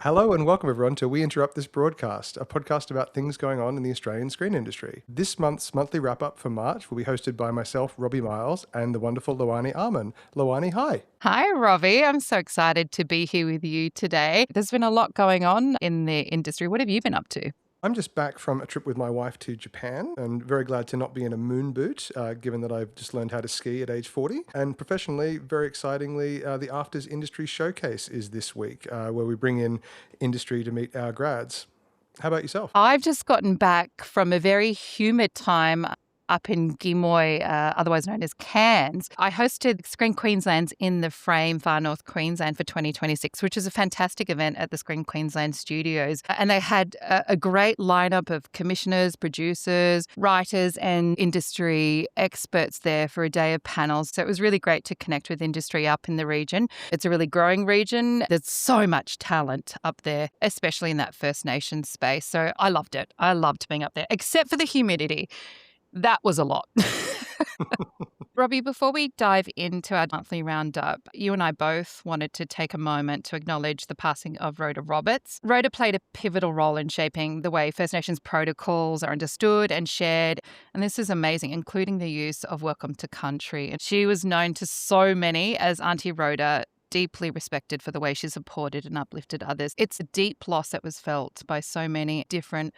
Hello and welcome everyone to We Interrupt This Broadcast, a podcast about things going on in the Australian screen industry. This month's monthly wrap-up for March will be hosted by myself, Robbie Miles, and the wonderful Loani Arman. Loani, hi. Hi, Robbie. I'm so excited to be here with you today. There's been a lot going on in the industry. What have you been up to? I'm just back from a trip with my wife to Japan and very glad to not be in a moon boot, given that I've just learned how to ski at age 40. And professionally, very excitingly, the Afters Industry Showcase is this week, where we bring in industry to meet our grads. How about yourself? I've just gotten back from a very humid time up in Gimoy, otherwise known as Cairns. I hosted Screen Queensland's In the Frame Far North Queensland for 2026, which is a fantastic event at the Screen Queensland studios. And they had a great lineup of commissioners, producers, writers and industry experts there for a day of panels. So it was really great to connect with industry up in the region. It's a really growing region. There's so much talent up there, especially in that First Nations space. So I loved it. I loved being up there, except for the humidity. That was a lot. Robbie, before we dive into our monthly roundup, you and I both wanted to take a moment to acknowledge the passing of Rhoda Roberts. Rhoda played a pivotal role in shaping the way First Nations protocols are understood and shared. And this is amazing, including the use of Welcome to Country. And she was known to so many as Auntie Rhoda, deeply respected for the way she supported and uplifted others. It's a deep loss that was felt by so many different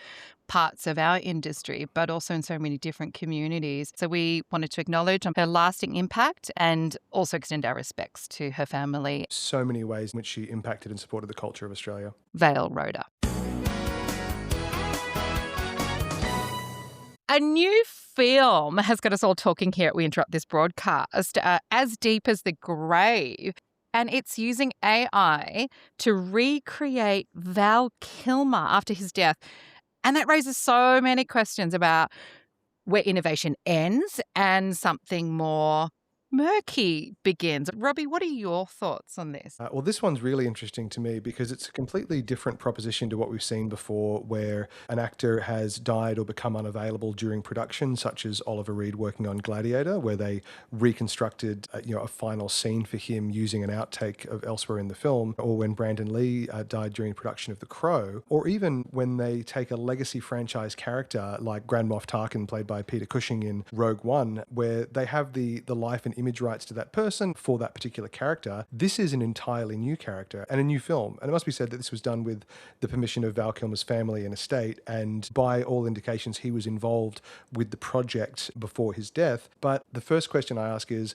parts of our industry, but also in so many different communities. So we wanted to acknowledge her lasting impact and also extend our respects to her family. So many ways in which she impacted and supported the culture of Australia. Vale, Rhoda. A new film has got us all talking here at We Interrupt This Broadcast, As Deep as the Grave. And it's using AI to recreate Val Kilmer after his death. And that raises so many questions about where innovation ends and something more murky begins. Robbie, what are your thoughts on this? Well, this one's really interesting to me because it's a completely different proposition to what we've seen before, where an actor has died or become unavailable during production, such as Oliver Reed working on Gladiator, where they reconstructed a final scene for him using an outtake of elsewhere in the film, or when Brandon Lee died during production of The Crow, or even when they take a legacy franchise character like Grand Moff Tarkin, played by Peter Cushing in Rogue One, where they have the life and image rights to that person for that particular character. This is an entirely new character and a new film. And it must be said that this was done with the permission of Val Kilmer's family and estate. And by all indications, he was involved with the project before his death. But the first question I ask is,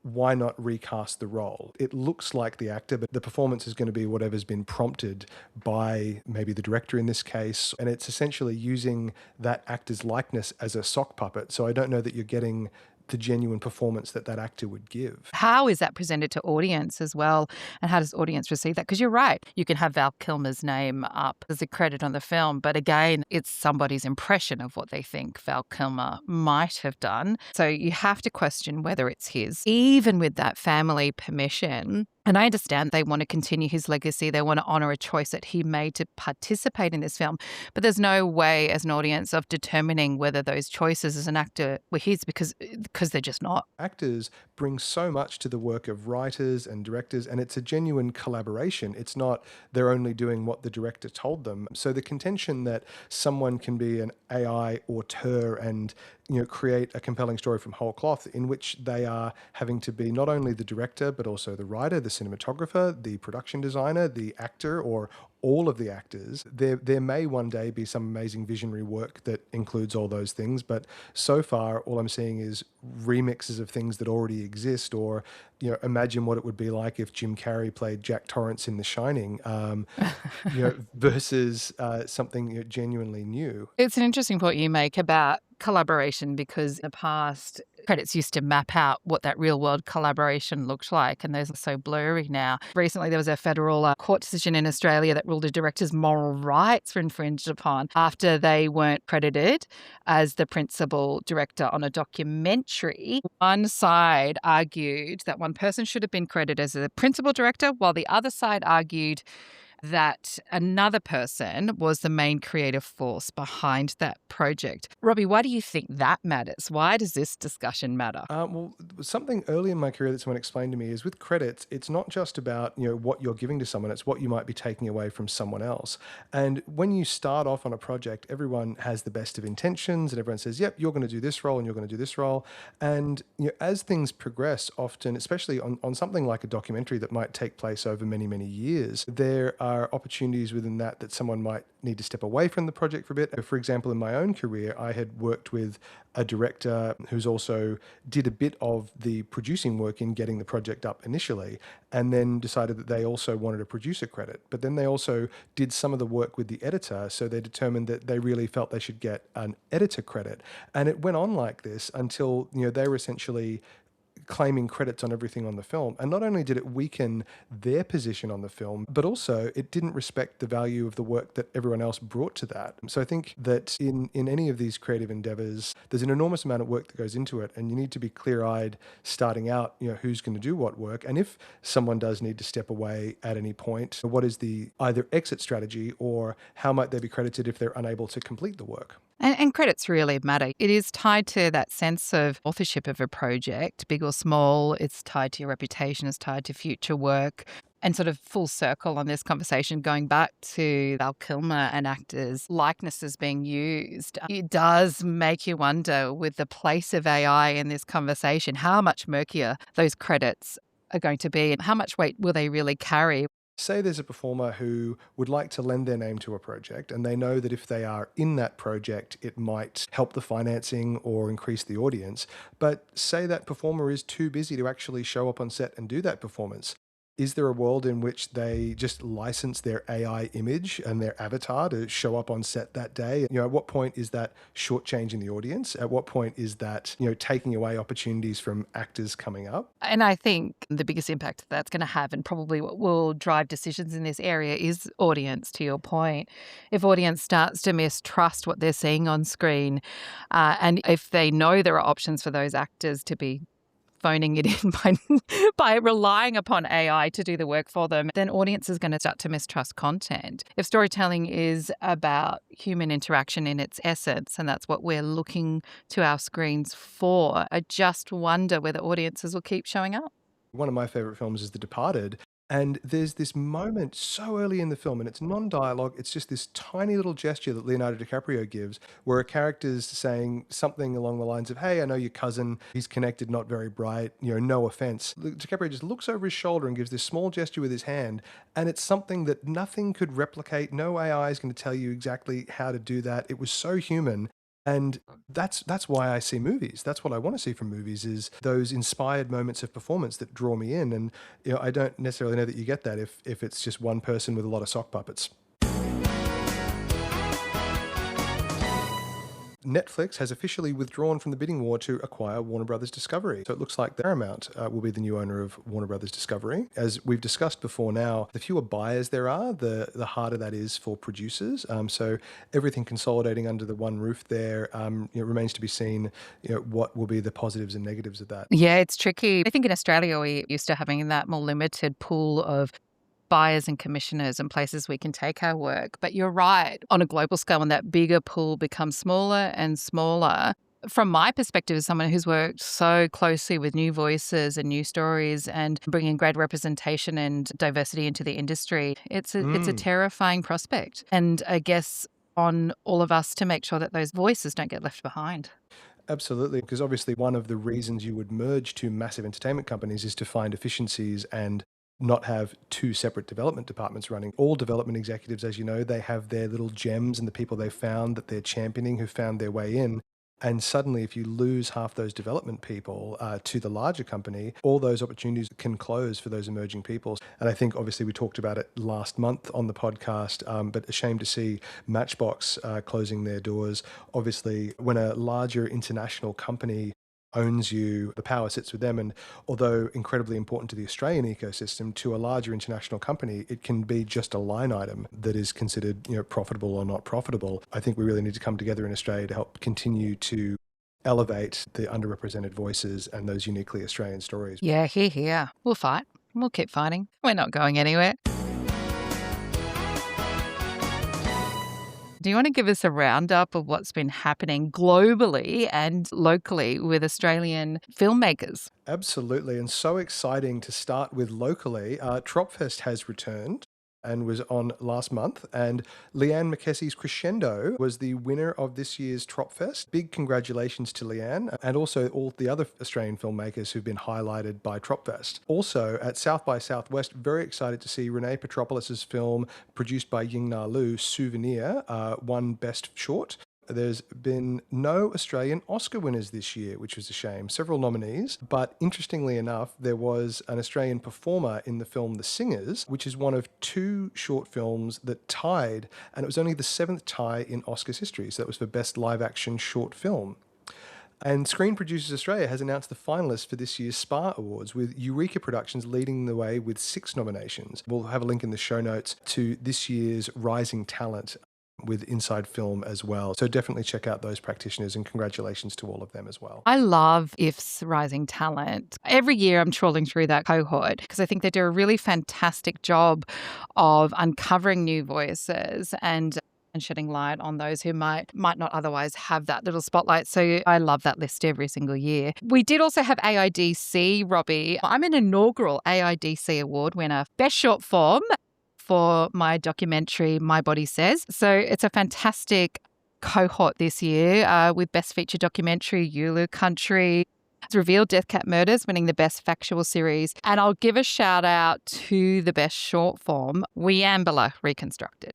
why not recast the role? It looks like the actor, but the performance is going to be whatever's been prompted by maybe the director in this case. And it's essentially using that actor's likeness as a sock puppet. So I don't know that you're getting the genuine performance that actor would give. How is that presented to audience as well? And how does audience receive that? Because you're right, you can have Val Kilmer's name up as a credit on the film, but again, it's somebody's impression of what they think Val Kilmer might have done. So you have to question whether it's his, even with that family permission. And I understand they want to continue his legacy. They want to honour a choice that he made to participate in this film. But there's no way as an audience of determining whether those choices as an actor were his because they're just not. Actors bring so much to the work of writers and directors, and it's a genuine collaboration. It's not they're only doing what the director told them. So the contention that someone can be an AI auteur and create a compelling story from whole cloth in which they are having to be not only the director, but also the writer, the cinematographer, the production designer, the actor, or all of the actors. There may one day be some amazing visionary work that includes all those things, but so far all I'm seeing is remixes of things that already exist, or imagine what it would be like if Jim Carrey played Jack Torrance in The Shining, versus something genuinely new. It's an interesting point you make about collaboration, because in the past, credits used to map out what that real world collaboration looked like, and those are so blurry now. Recently, there was a federal court decision in Australia that ruled a director's moral rights were infringed upon after they weren't credited as the principal director on a documentary. One side argued that one person should have been credited as the principal director, while the other side argued that another person was the main creative force behind that project. Robbie, why do you think that matters? Why does this discussion matter? Well, something early in my career that someone explained to me is with credits, it's not just about what you're giving to someone; it's what you might be taking away from someone else. And when you start off on a project, everyone has the best of intentions, and everyone says, "Yep, you're going to do this role, and you're going to do this role." And as things progress, often, especially on something like a documentary that might take place over many, many years, there are opportunities within that someone might need to step away from the project for a bit. For example, in my own career, I had worked with a director who's also did a bit of the producing work in getting the project up initially, and then decided that they also wanted a producer credit. But then they also did some of the work with the editor, so they determined that they really felt they should get an editor credit. And it went on like this until they were essentially claiming credits on everything on the film. And not only did it weaken their position on the film, but also it didn't respect the value of the work that everyone else brought to that. So I think that in any of these creative endeavors, there's an enormous amount of work that goes into it, and you need to be clear-eyed starting out, who's going to do what work. And if someone does need to step away at any point, what is the either exit strategy, or how might they be credited if they're unable to complete the work? And credits really matter. It is tied to that sense of authorship of a project, big or small. It's tied to your reputation, it's tied to future work. And sort of full circle on this conversation, going back to Val Kilmer and actors' likenesses being used, it does make you wonder, with the place of AI in this conversation, how much murkier those credits are going to be and how much weight will they really carry. Say there's a performer who would like to lend their name to a project, and they know that if they are in that project, it might help the financing or increase the audience. But say that performer is too busy to actually show up on set and do that performance. Is there a world in which they just license their AI image and their avatar to show up on set that day? At what point is that shortchanging the audience? At what point is that, taking away opportunities from actors coming up? And I think the biggest impact that's going to have, and probably what will drive decisions in this area, is audience, to your point. If audience starts to mistrust what they're seeing on screen, and if they know there are options for those actors to be phoning it in by relying upon AI to do the work for them, then audience is going to start to mistrust content. If storytelling is about human interaction in its essence, and that's what we're looking to our screens for, I just wonder whether audiences will keep showing up. One of my favorite films is The Departed. And there's this moment so early in the film, and it's non-dialogue. It's just this tiny little gesture that Leonardo DiCaprio gives, where a character's saying something along the lines of, "Hey, I know your cousin. He's connected, not very bright. No offense." DiCaprio just looks over his shoulder and gives this small gesture with his hand, and it's something that nothing could replicate. No AI is going to tell you exactly how to do that. It was so human. And that's why I see movies. That's what I want to see from movies, is those inspired moments of performance that draw me in. And I don't necessarily know that you get that if it's just one person with a lot of sock puppets. Netflix has officially withdrawn from the bidding war to acquire Warner Brothers Discovery. So it looks like Paramount will be the new owner of Warner Brothers Discovery. As we've discussed before now, the fewer buyers there are, the harder that is for producers. So everything consolidating under the one roof there, remains to be seen, what will be the positives and negatives of that. Yeah, it's tricky. I think in Australia, we're used to having that more limited pool of buyers and commissioners and places we can take our work. But you're right, on a global scale, when that bigger pool becomes smaller and smaller, from my perspective as someone who's worked so closely with new voices and new stories and bringing greater representation and diversity into the industry, it's a terrifying prospect. And I guess on all of us to make sure that those voices don't get left behind. Absolutely, because obviously one of the reasons you would merge two massive entertainment companies is to find efficiencies and not have two separate development departments running. All development executives, as you know, they have their little gems and the people they've found that they're championing who found their way in. And suddenly, if you lose half those development people to the larger company, all those opportunities can close for those emerging people. And I think, obviously, we talked about it last month on the podcast, but a shame to see Matchbox closing their doors. Obviously, when a larger international company owns you, the power sits with them. And although incredibly important to the Australian ecosystem, to a larger international company, it can be just a line item that is considered, profitable or not profitable. I think we really need to come together in Australia to help continue to elevate the underrepresented voices and those uniquely Australian stories. Yeah, here. We'll fight. We'll keep fighting. We're not going anywhere. Do you want to give us a roundup of what's been happening globally and locally with Australian filmmakers? Absolutely, and so exciting to start with locally. Tropfest has returned and was on last month, and Leanne McKessie's Crescendo was the winner of this year's Tropfest. Big congratulations to Leanne and also all the other Australian filmmakers who've been highlighted by Tropfest. Also at South by Southwest, very excited to see Renee Petropoulos's film produced by Ying Na Lu, Souvenir, won Best Short. There's been no Australian Oscar winners this year, which was a shame. Several nominees, but interestingly enough, there was an Australian performer in the film The Singers, which is one of two short films that tied, and it was only the seventh tie in Oscars history. So that was for Best Live Action Short Film. And Screen Producers Australia has announced the finalists for this year's SPA Awards, with Eureka Productions leading the way with 6 nominations. We'll have a link in the show notes to this year's Rising Talent with Inside Film as well. So definitely check out those practitioners, and congratulations to all of them as well. I love IF's Rising Talent. Every year I'm trawling through that cohort because I think they do a really fantastic job of uncovering new voices and shedding light on those who might not otherwise have that little spotlight. So I love that list every single year. We did also have AIDC, Robbie. I'm an inaugural AIDC award winner, Best Short Form, for my documentary, My Body Says. So it's a fantastic cohort this year with Best Feature Documentary, Yulu Country. It's revealed Death Cat Murders winning the Best Factual Series. And I'll give a shout out to the Best Short Form, Weambler Reconstructed.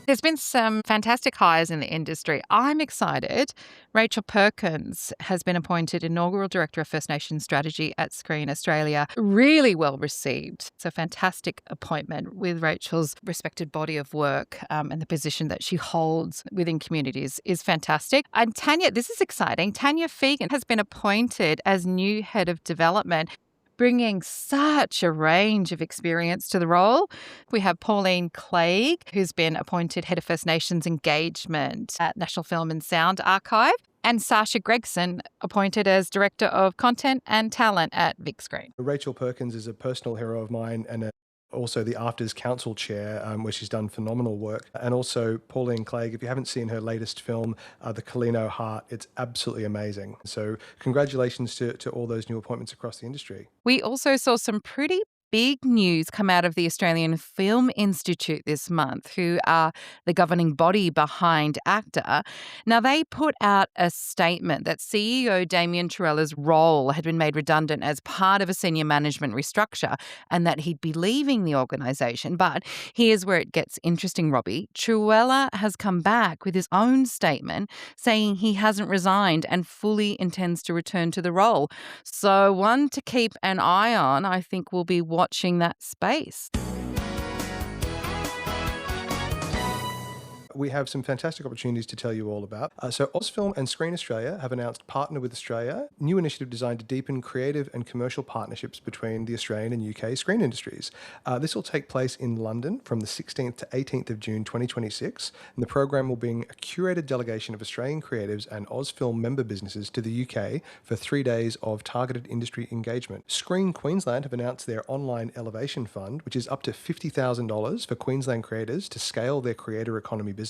There's been some fantastic hires in the industry. I'm excited. Rachel Perkins has been appointed inaugural Director of First Nations Strategy at Screen Australia. Really well received. It's a fantastic appointment with Rachel's respected body of work, and the position that she holds within communities is fantastic. And Tanya, this is exciting. Tanya Fegan has been appointed as new Head of Development, bringing such a range of experience to the role. We have Pauline Clegg, who's been appointed Head of First Nations Engagement at National Film and Sound Archive, and Sasha Gregson appointed as Director of Content and Talent at Vic Screen. Rachel Perkins is a personal hero of mine and also the Afters Council Chair, where she's done phenomenal work. And also Pauline Clegg, if you haven't seen her latest film, The Kalino Heart, it's absolutely amazing. So congratulations to all those new appointments across the industry. We also saw some pretty big news come out of the Australian Film Institute this month, who are the governing body behind ACTA. Now, they put out a statement that CEO Damien Turella's role had been made redundant as part of a senior management restructure and that he'd be leaving the organisation. But here's where it gets interesting, Robbie. Turella has come back with his own statement saying he hasn't resigned and fully intends to return to the role. So one to keep an eye on, I think, will be watching that space. We have some fantastic opportunities to tell you all about. So Ozfilm and Screen Australia have announced Partner with Australia, new initiative designed to deepen creative and commercial partnerships between the Australian and UK screen industries. This will take place in London from the 16th to 18th of June 2026, and the program will bring a curated delegation of Australian creatives and Ozfilm member businesses to the UK for 3 days of targeted industry engagement. Screen Queensland have announced their online elevation fund, which is up to $50,000 for Queensland creators to scale their creator economy business.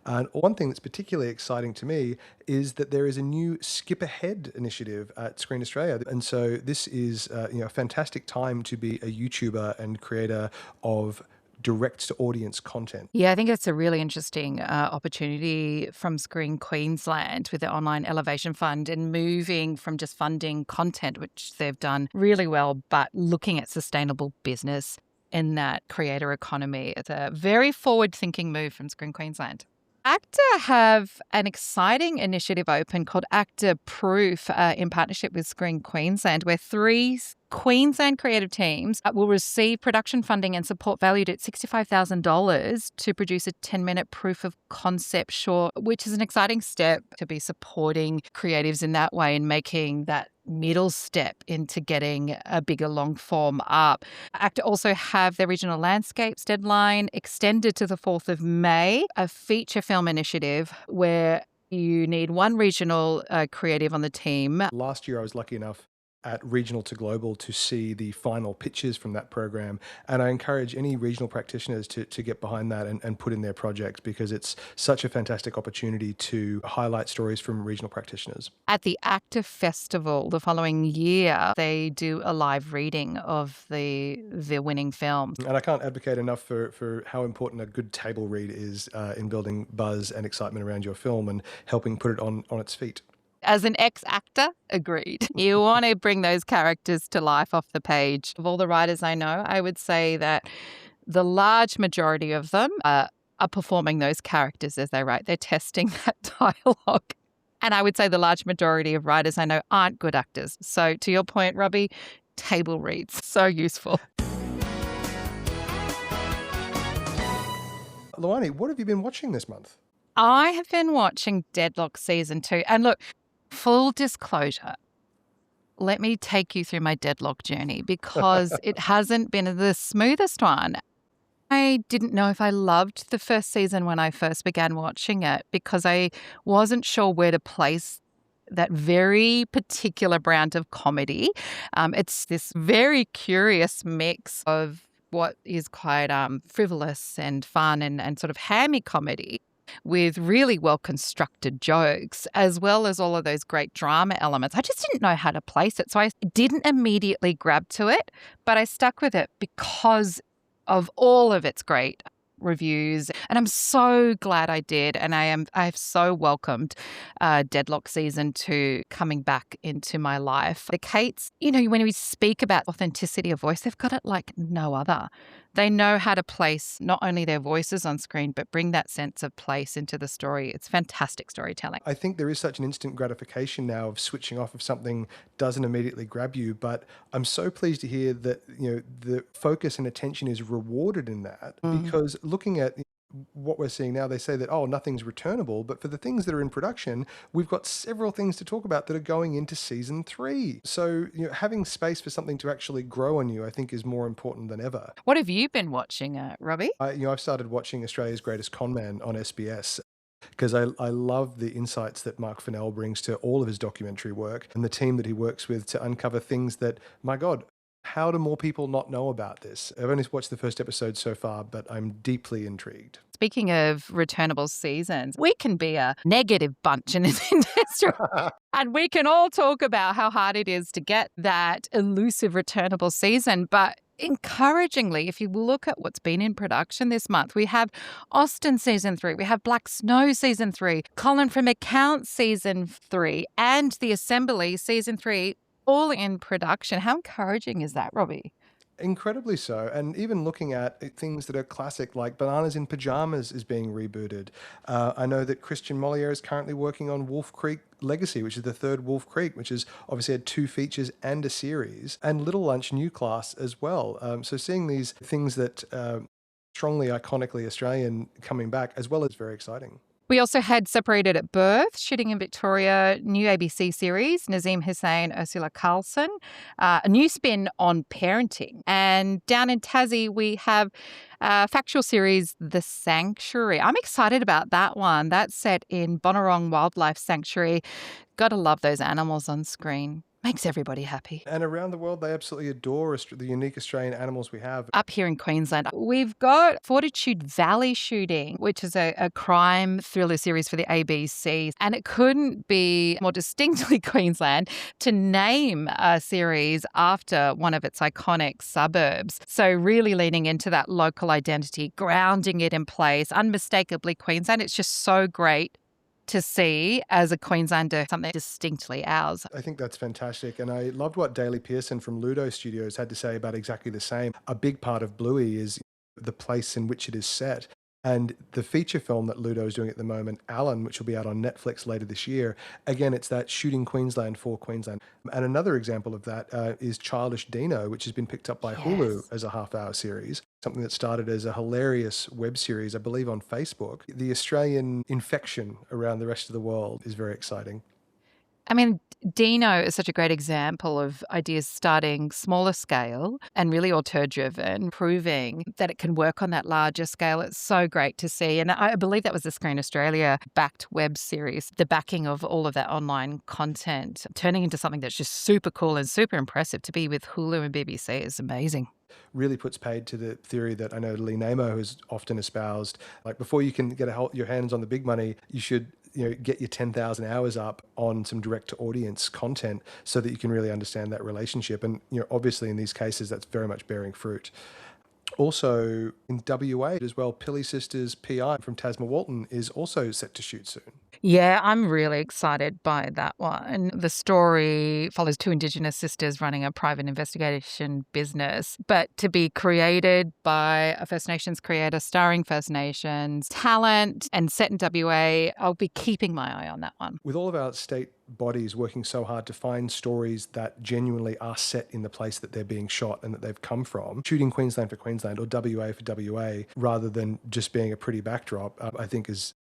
And one thing that's particularly exciting to me is that there is a new Skip Ahead initiative at Screen Australia. And so this is a fantastic time to be a YouTuber and creator of direct-to-audience content. Yeah, I think it's a really interesting opportunity from Screen Queensland with their online elevation fund and moving from just funding content, which they've done really well, but looking at sustainable business in that creator economy. It's a very forward-thinking move from Screen Queensland. ACTA have an exciting initiative open called ACTA Proof in partnership with Screen Queensland, where 3 Queensland creative teams will receive production funding and support valued at $65,000 to produce a 10-minute proof of concept short, which is an exciting step to be supporting creatives in that way and making that middle step into getting a bigger long form up. ACTA also have their regional landscapes deadline extended to the 4th of May, a feature film initiative where you need one regional creative on the team. Last year, I was lucky enough at regional to global to see the final pitches from that program. And I encourage any regional practitioners to get behind that and put in their projects, because it's such a fantastic opportunity to highlight stories from regional practitioners. At the Active Festival the following year, they do a live reading of the winning films. And I can't advocate enough for how important a good table read is in building buzz and excitement around your film and helping put it on its feet. As an ex-actor, agreed. You want to bring those characters to life off the page. Of all the writers I know, I would say that the large majority of them are performing those characters as they write. They're testing that dialogue. And I would say the large majority of writers I know aren't good actors. So to your point, Robbie, table reads, so useful. Loani, what have you been watching this month? I have been watching Deadlock Season 2. And look, full disclosure, let me take you through my Deadlock journey, because it hasn't been the smoothest one. I didn't know if I loved the first season when I first began watching it, because I wasn't sure where to place that very particular brand of comedy. It's this very curious mix of what is quite frivolous and fun and sort of hammy comedy, with really well-constructed jokes, as well as all of those great drama elements. I just didn't know how to place it. So I didn't immediately grab to it, but I stuck with it because of all of its great reviews. And I'm so glad I did. And I've so welcomed Deadlock Season 2 coming back into my life. The Kates, when we speak about authenticity of voice, they've got it like no other. They know how to place not only their voices on screen, but bring that sense of place into the story. It's fantastic storytelling. I think there is such an instant gratification now of switching off if something doesn't immediately grab you. But I'm so pleased to hear that the focus and attention is rewarded in that, because looking at what we're seeing now, they say that, oh, nothing's returnable. But for the things that are in production, we've got several things to talk about that are going into season 3. So, having space for something to actually grow on you, I think, is more important than ever. What have you been watching, Robbie? I've started watching Australia's Greatest Conman on SBS, because I love the insights that Mark Fennell brings to all of his documentary work, and the team that he works with to uncover things that, my God, how do more people not know about this? I've only watched the first episode so far, but I'm deeply intrigued. Speaking of returnable seasons, we can be a negative bunch in this industry. And we can all talk about how hard it is to get that elusive returnable season. But encouragingly, if you look at what's been in production this month, we have Austin Season 3, we have Black Snow Season 3, Colin from Account Season 3, and The Assembly Season 3, all in production. How encouraging is that, Robbie? Incredibly so. And even looking at things that are classic, like Bananas in Pajamas is being rebooted. I know that Christian Mollier is currently working on Wolf Creek Legacy, which is the third Wolf Creek, which has obviously had 2 features and a series, and Little Lunch New Class as well. So seeing these things that strongly iconically Australian coming back as well is very exciting. We also had Separated at Birth, shooting in Victoria, new ABC series, Nazim Hussain, Ursula Carlson, a new spin on parenting. And down in Tassie, we have factual series, The Sanctuary. I'm excited about that one. That's set in Bonnarong Wildlife Sanctuary. Gotta love those animals on screen. Makes everybody happy. And around the world, they absolutely adore the unique Australian animals we have. Up here in Queensland, we've got Fortitude Valley shooting, which is a crime thriller series for the ABC. And it couldn't be more distinctly Queensland to name a series after one of its iconic suburbs. So really leaning into that local identity, grounding it in place, unmistakably Queensland. It's just so great to see as a Queenslander something distinctly ours. I think that's fantastic. And I loved what Daley Pearson from Ludo Studios had to say about exactly the same. A big part of Bluey is the place in which it is set. And the feature film that Ludo is doing at the moment, Alan, which will be out on Netflix later this year, again, it's that shooting Queensland for Queensland. And another example of that is Childish Dino, which has been picked up by Hulu as a half-hour series, something that started as a hilarious web series, I believe, on Facebook. The Australian infection around the rest of the world is very exciting. I mean, Dino is such a great example of ideas starting smaller scale and really auteur-driven, proving that it can work on that larger scale. It's so great to see. And I believe that was the Screen Australia backed web series, the backing of all of that online content, turning into something that's just super cool and super impressive. To be with Hulu and BBC is amazing. Really puts paid to the theory that I know Lee Namo has often espoused. Like, before you can get your hands on the big money, you should get your 10,000 hours up on some direct to audience content so that you can really understand that relationship. And obviously in these cases, that's very much bearing fruit. Also in WA as well, Pilly Sisters PI from Tasma Walton is also set to shoot soon. Yeah, I'm really excited by that one. The story follows two Indigenous sisters running a private investigation business, but to be created by a First Nations creator, starring First Nations talent and set in WA, I'll be keeping my eye on that one. With all of our state bodies working so hard to find stories that genuinely are set in the place that they're being shot and that they've come from, shooting Queensland for Queensland or WA for WA rather than just being a pretty backdrop, I think is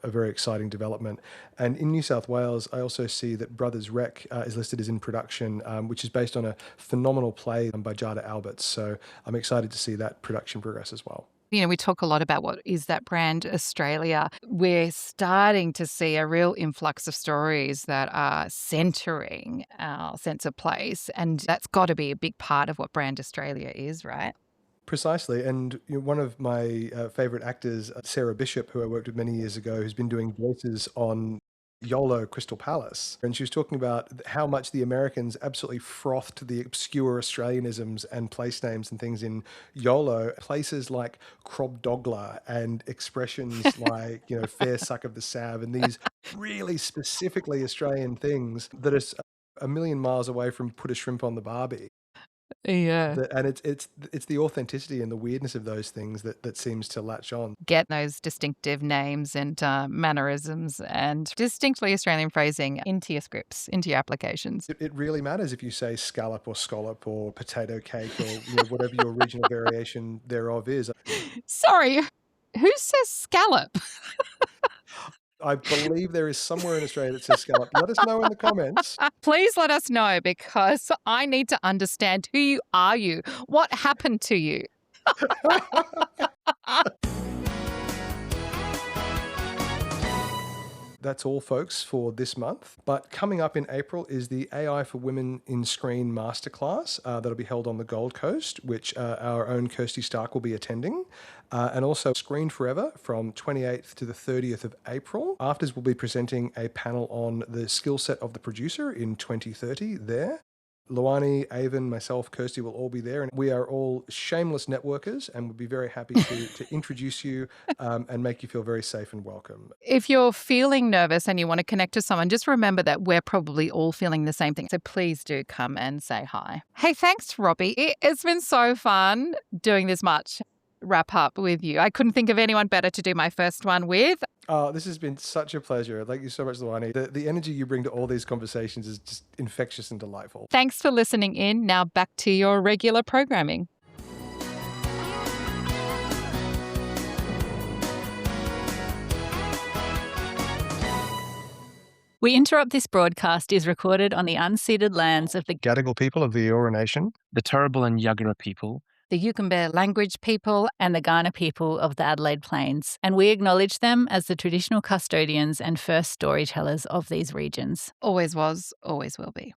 a very exciting development. And in New South Wales, I also see that Brothers Wreck is listed as in production, which is based on a phenomenal play by Jada Alberts. So I'm excited to see that production progress as well. We talk a lot about what is that brand Australia. We're starting to see a real influx of stories that are centering our sense of place. And that's got to be a big part of what brand Australia is, right? Precisely. And one of my favorite actors, Sarah Bishop, who I worked with many years ago, who's been doing voices on YOLO Crystal Palace. And she was talking about how much the Americans absolutely frothed the obscure Australianisms and place names and things in YOLO. Places like Crobdogla and expressions like, fair suck of the sav, and these really specifically Australian things that are a million miles away from put a shrimp on the barbie. Yeah. And it's the authenticity and the weirdness of those things that seems to latch on. Get those distinctive names and mannerisms and distinctly Australian phrasing into your scripts, into your applications. It really matters if you say scallop or scallop or potato cake or whatever your regional variation thereof is. Sorry, who says scallop? I believe there is somewhere in Australia that says scallop. Let us know in the comments. Please let us know, because I need to understand who are you? What happened to you? That's all, folks, for this month. But coming up in April is the AI for Women in Screen Masterclass that'll be held on the Gold Coast, which our own Kirsty Stark will be attending. And also Screen Forever from 28th to the 30th of April. Afters will be presenting a panel on the skill set of the producer in 2030 there. Loani, Avon, myself, Kirsty will all be there, and we are all shameless networkers and would be very happy to introduce you and make you feel very safe and welcome. If you're feeling nervous and you want to connect to someone, just remember that we're probably all feeling the same thing. So please do come and say hi. Hey, thanks, Robbie. It's been so fun doing this much wrap up with you. I couldn't think of anyone better to do my first one with. Oh, this has been such a pleasure. Thank you so much, Loani. The energy you bring to all these conversations is just infectious and delightful. Thanks for listening in. Now back to your regular programming. We Interrupt This broadcast is recorded on the unceded lands of the Gadigal people of the Eora Nation, the Turrbal and Yuggera people, the Yugambeh language people, and the Kaurna people of the Adelaide Plains, and we acknowledge them as the traditional custodians and first storytellers of these regions. always was, always will be.